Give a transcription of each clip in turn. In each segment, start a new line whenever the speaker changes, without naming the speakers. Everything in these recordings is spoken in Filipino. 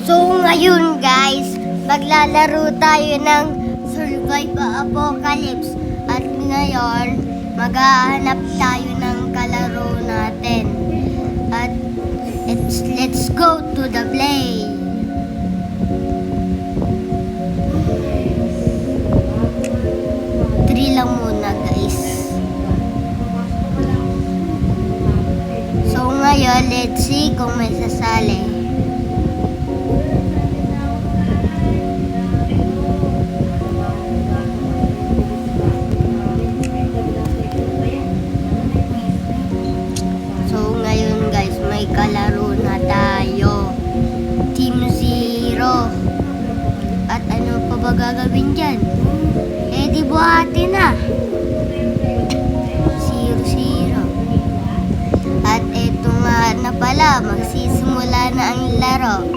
So ngayon guys, maglalaro tayo ng Survive Apocalypse. At ngayon, maghahanap tayo ng kalaro natin. At let's go to the play. Three lang muna guys. So ngayon, let's see kung may sasali. May kalaro na tayo. Team 0. At ano pa ba gagawin dyan? Eh di buhati na. 0-0. At eto nga na pala, magsisimula na ang laro.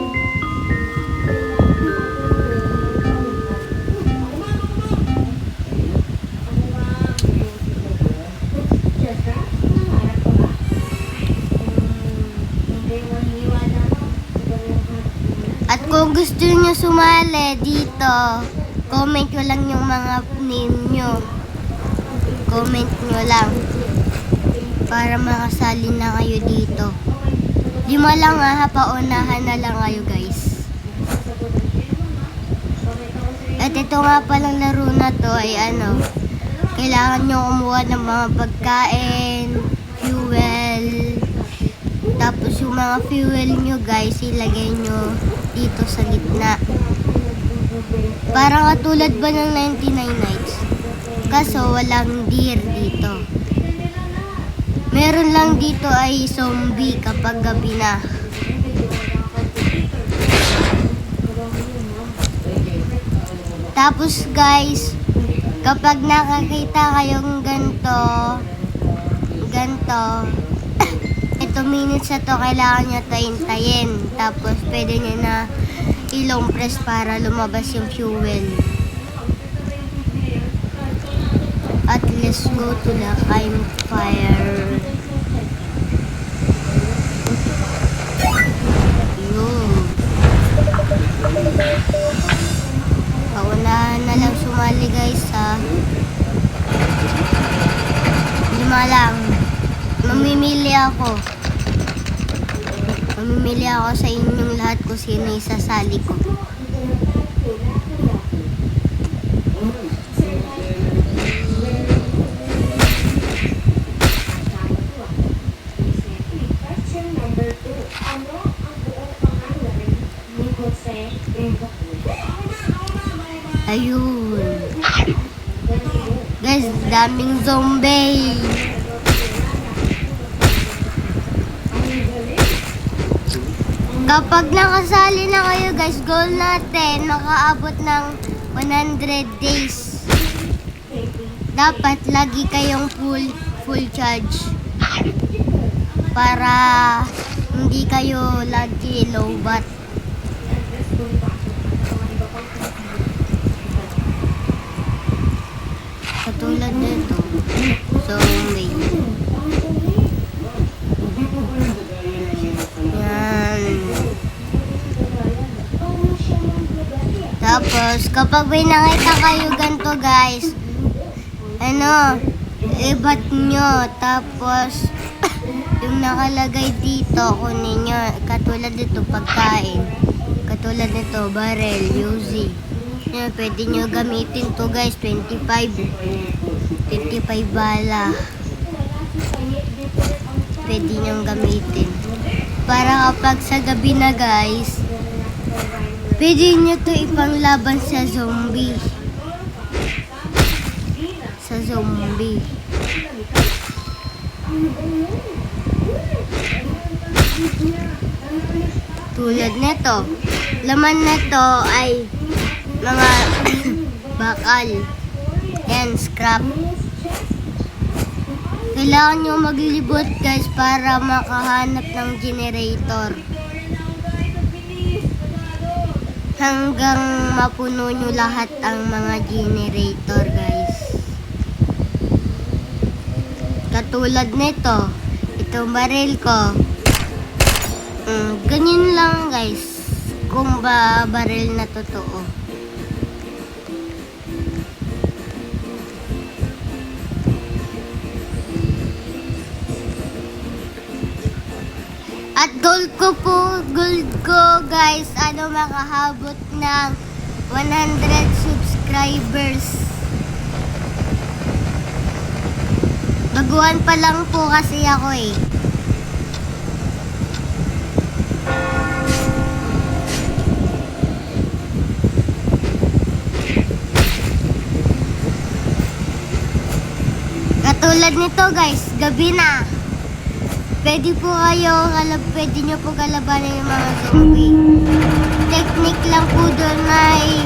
At kung gusto nyo sumali dito, comment nyo lang yung mga name nyo. Comment nyo lang. Para makasali na kayo dito. 5 lang ha, paunahan na lang kayo guys. At ito nga palang laro na to ay ano, kailangan nyo kumuha ng mga pagkain, fuel. Tapos yung mga fuel nyo guys, ilagay nyo dito sa gitna. Parang katulad ba ng 99 nights? Kaso walang deer dito. Meron lang dito ay zombie kapag gabi na. Tapos guys, kapag nakakita kayong ganito, 2 minutes na to, kailangan nyo ito hintayin. Tapos pwede nyo na i-long press para lumabas yung fuel. At let's go to the campfire. Yun. Paunahan na lang sumali guys ha. 5 lang. Mamimili ako sa inyong lahat kung sino isasali ko. Ayun. Guys, daming zombie. Kapag nakasali na kayo guys, goal natin, makaabot ng 100 days. Dapat lagi kayong full charge. Para hindi kayo lagi low bat. Katulad nito. So, may tapos, kapag may nakita kayo ganito guys, ibat nyo. Tapos, yung nakalagay dito, kunin nyo. Katulad nito, pagkain. Katulad nito, barrel, Uzi. Yan, pwede nyo gamitin to guys, 25 bala. Pwede nyo gamitin. Para kapag sa gabi na guys, pwede nyo to ipanglaban sa zombie. Tulad nito. Laman na to ay mga bakal and scrap. Kailangan nyo maglibot guys para makahanap ng generator. Hanggang mapuno nyo lahat ang mga generator guys. Katulad nito, itong baril ko. Ganyan lang guys. kung ba baril na totoo. At goal ko guys, makahabot ng 100 subscribers. Baguhan pa lang po kasi ako eh. Katulad nito guys, gabi na. Pwede nyo po kalabanin yung mga zombie. Technique lang po doon ay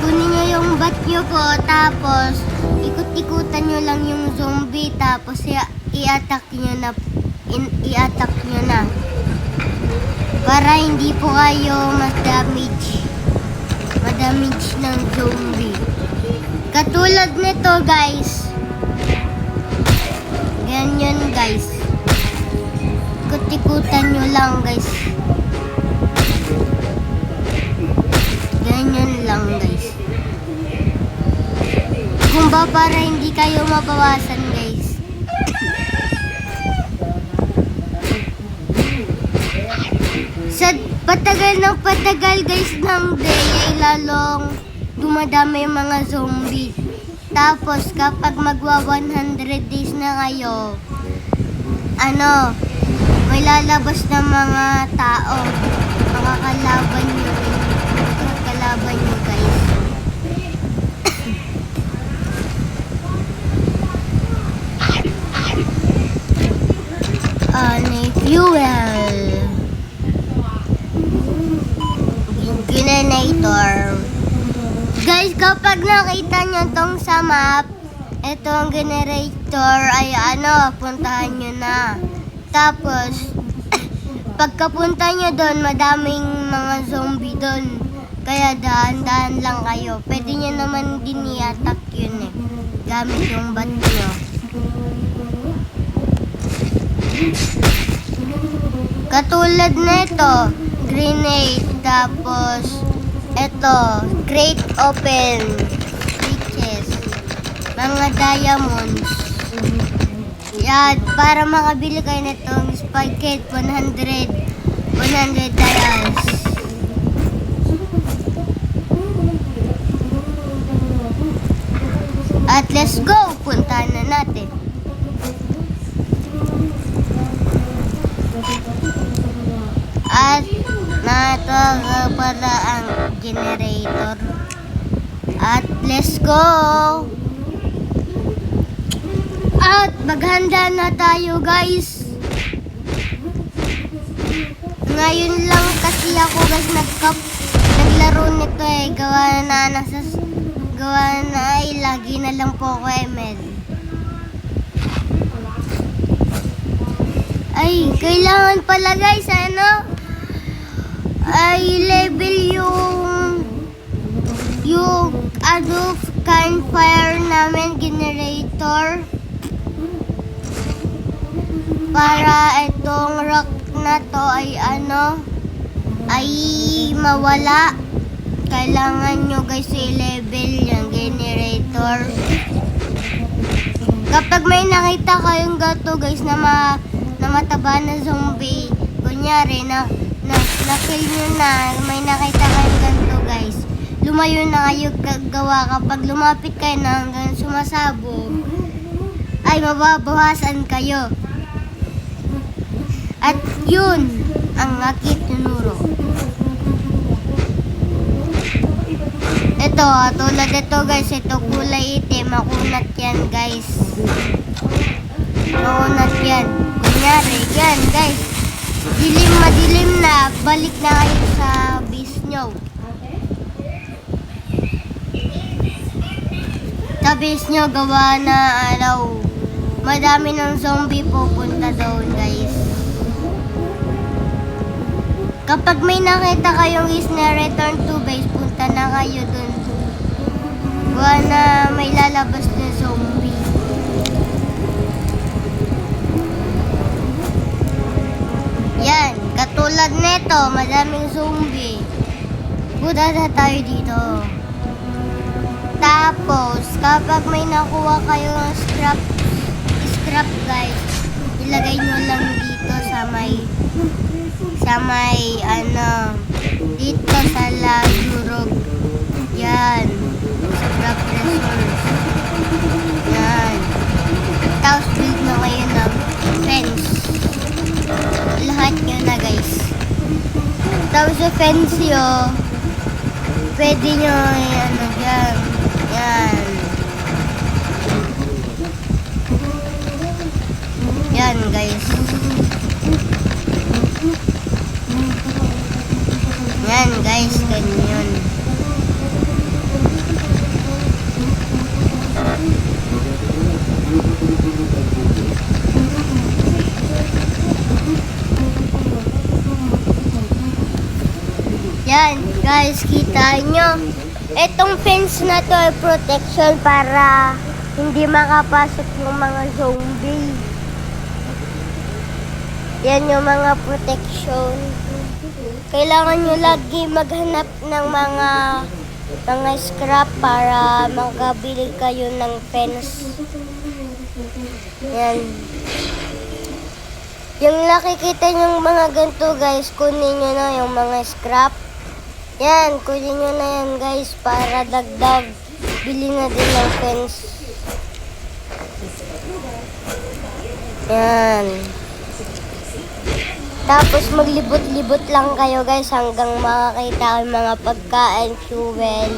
kunin nyo yung bat nyo po, tapos ikot-ikutan nyo lang yung zombie, tapos i-attack nyo na. Para hindi po kayo madamage ng zombie. Katulad nito guys. Ganyan guys. Ikot-ikutan nyo lang guys. Ganyan lang guys. Kung ba para hindi kayo mabawasan guys. Sa patagal guys ng day ay lalong dumadami yung mga zombie. Tapos kapag magwa 100 days na kayo, may lalabas na mga tao, mga kalaban nyo guys. Fuel. Generator. Guys, kapag nakita nyo tong sa map, itong generator ay puntahan nyo na. Tapos, pagkapunta nyo doon, madaming mga zombie doon. Kaya dahan-dahan lang kayo. Pwede nyo naman din i-attack yun eh. Gamit yung bat nyo. Katulad nito, grenade. Tapos, crate open. Riches. Mga diamonds. Yan, para makabili kayo nitong spaghetti 100 dollars. At let's go, puntahan na natin. At nato pala ang generator. At let's go. At maghanda na tayo guys. Ngayon lang kasi ako guys naglaro nito eh. Gawa na ay lagi na lang po ako ML. Ay, kailangan pala guys ay level yung campfire namin generator. Para itong rock na to ay mawala. Kailangan nyo guys i-level yung generator. Kapag may nakita kayong gato guys na mataba na zombie, kunyari na-kill nyo na, may nakita kayong ganito guys, lumayo na kayo gawa. Kapag lumapit kayo na hanggang sumasabog, ay mababawasan kayo. At yun ang aking tinuro. Ito, tulad ito guys, ito kulay itim, makunat yan guys. Makunat yan. Kunyari, yan guys. Madilim na, balik na kayo sa base nyo. Sa base nyo, gawa na madami ng zombie pupunta doon guys. Kapag may nakita kayong is na return to base, punta na kayo dun. Gawa na may lalabas na zombie. Yan, katulad nito, madaming zombie. Punta na tayo dito. Tapos, kapag may nakuha kayo ng scrap guys, ilagay nyo lang dito sa may dito sa lagurog. Yan. Scrap resource. Yan. Tapos, build na kayo ng fence. Lahat nyo na guys. Tapos sa fence yun, pwede nyo dyan. Yan. Yan guys. Yan guys, ganyan. Yan guys, kita nyo. Etong fence na to ay protection para hindi makapasok yung mga zombie. Yan yung mga protection. Kailangan nyo lagi maghanap ng mga scrap para makabili kayo ng fence. Yan. Yung nakikita yung mga ganito guys, kunin nyo na yung mga scrap. Yan, kunin nyo na yan guys para dagdag. Bili na din ng fence. Yan. Tapos maglibot-libot lang kayo guys hanggang makakita kayo mga pagkain, fuel,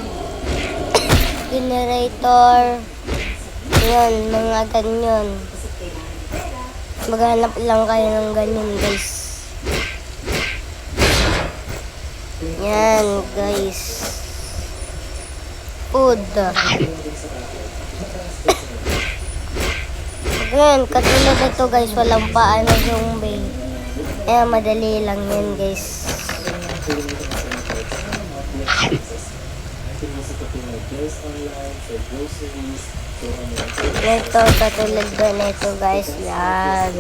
generator. Yan, mga ganyan. Maghanap lang kayo ng ganyan guys. Yan guys. Food. Ayan, katulad nito guys, walang paa na zombie. Kaya madali lang yan guys. Ito, katulad doon ito guys. Yan.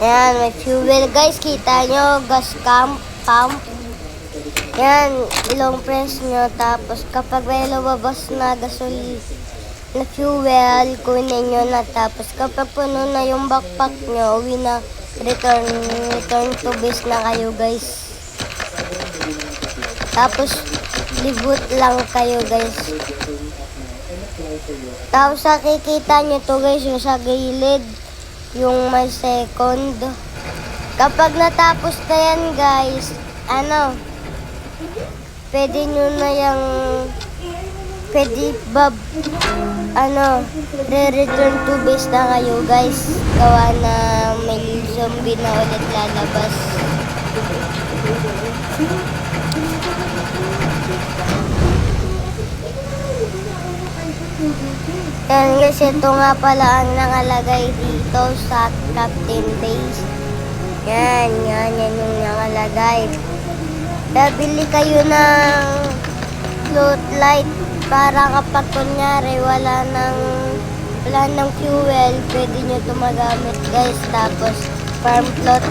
Yan, may fuel guys. Kita nyo, gas pump. Yan, ilong press nyo. Tapos kapag may lumabas na na fuel, kunin nyo na. Tapos kapag puno na yung backpack nyo, uwi na, return to base na kayo guys. Tapos libot lang kayo guys. Tapos nakikita nyo to guys, yung sa gilid, yung may second. Kapag natapos na yan guys, pwede nyo na yung re-return to base na kayo guys. Gawa na may zombie na ulit lalabas. Yan guys, ito nga pala ang nakalagay dito sa Captain Base. Yan yung nakalagay. Babili kayo ng float light para kapag kunyari wala ng fuel, pwede nyo ito magamit guys. Tapos farm float,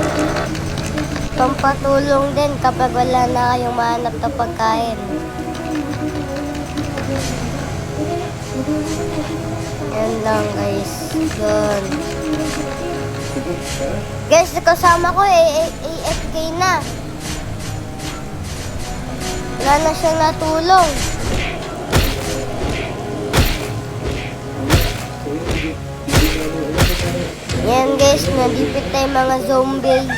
pampatulong din kapag wala na kayong mahanap na pagkain. Yan lang guys. Yun. Guys, kasama ko AFK na. Wala na siyang natulong. Yan guys, nadipit na yung mga zombie.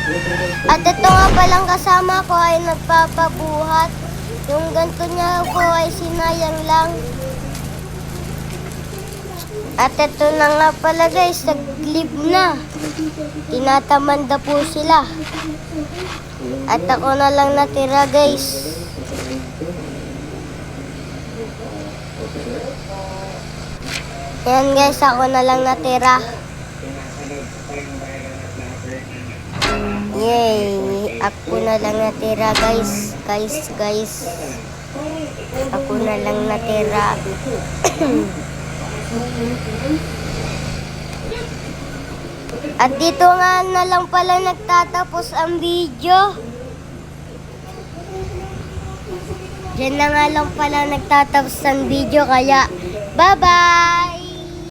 At ito nga palang kasama ko ay nagpapabuhat. Yung ganito niya ko ay sinayang lang. At ito na nga pala guys, nag-leave na. Tinatamanda po sila. At ako na lang natira guys. Yan guys, ako na lang natira. Yay! Ako na lang natira guys. Guys. Ako na lang natira. At dito nga na lang pala nagtatapos ang video. Diyan na nga lang pala nagtatapos ang video kaya bye-bye!